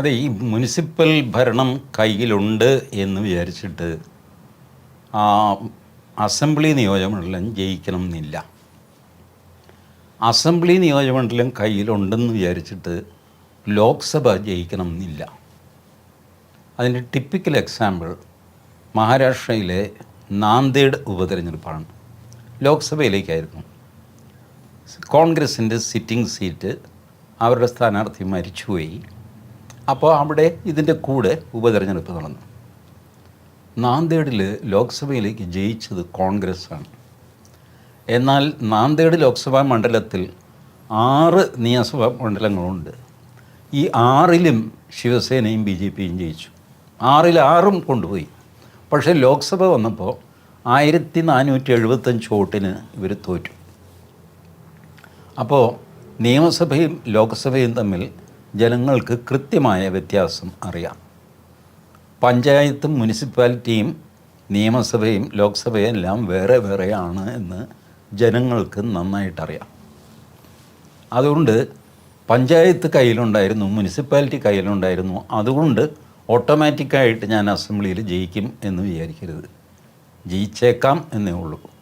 അതെ, ഈ മുനിസിപ്പൽ ഭരണം കയ്യിലുണ്ട് എന്ന് വിചാരിച്ചിട്ട് ആ അസംബ്ലി നിയോജകമണ്ഡലം ജയിക്കണം എന്നില്ല. അസംബ്ലി നിയോജകമണ്ഡലം കയ്യിലുണ്ടെന്ന് വിചാരിച്ചിട്ട് ലോക്സഭ ജയിക്കണം എന്നില്ല. അതിൻ്റെ ടിപ്പിക്കൽ എക്സാമ്പിൾ മഹാരാഷ്ട്രയിലെ നാന്ദേഡ് ഉപതെരഞ്ഞെടുപ്പാണ്. ലോക്സഭയിലേക്കായിരുന്നു. കോൺഗ്രസിൻ്റെ സിറ്റിംഗ് സീറ്റ് അവരുടെ സ്ഥാനാർത്ഥി മരിച്ചുപോയി. അപ്പോൾ അവിടെ ഇതിൻ്റെ കൂടെ ഉപതെരഞ്ഞെടുപ്പ് നടന്നു. നാന്ദേഡിൽ ലോക്സഭയിലേക്ക് ജയിച്ചത് കോൺഗ്രസ്സാണ്. എന്നാൽ നാന്ദേഡ് ലോക്സഭാ മണ്ഡലത്തിൽ 6 നിയമസഭാ മണ്ഡലങ്ങളുണ്ട്. ഈ 6ലും ശിവസേനയും BJPയും ജയിച്ചു. 6ൽ കൊണ്ടുപോയി. പക്ഷേ ലോക്സഭ വന്നപ്പോൾ 1475 വോട്ടിന് ഇവർ തോറ്റു. അപ്പോൾ നിയമസഭയും ലോക്സഭയും തമ്മിൽ ജനങ്ങൾക്ക് കൃത്യമായ വ്യത്യാസം അറിയാം. പഞ്ചായത്തും മുനിസിപ്പാലിറ്റിയും നിയമസഭയും ലോക്സഭയും എല്ലാം വേറെ വേറെയാണ് എന്ന് ജനങ്ങൾക്ക് നന്നായിട്ടറിയാം. അതുകൊണ്ട് പഞ്ചായത്ത് കയ്യിലുണ്ടായിരുന്നു, മുനിസിപ്പാലിറ്റി കയ്യിലുണ്ടായിരുന്നു, അതുകൊണ്ട് ഓട്ടോമാറ്റിക്കായിട്ട് ഞാൻ അസംബ്ലിയിൽ ജയിക്കും എന്ന് വിചാരിക്കരുത്. ജയിച്ചേക്കാം എന്നേ ഉള്ളൂ.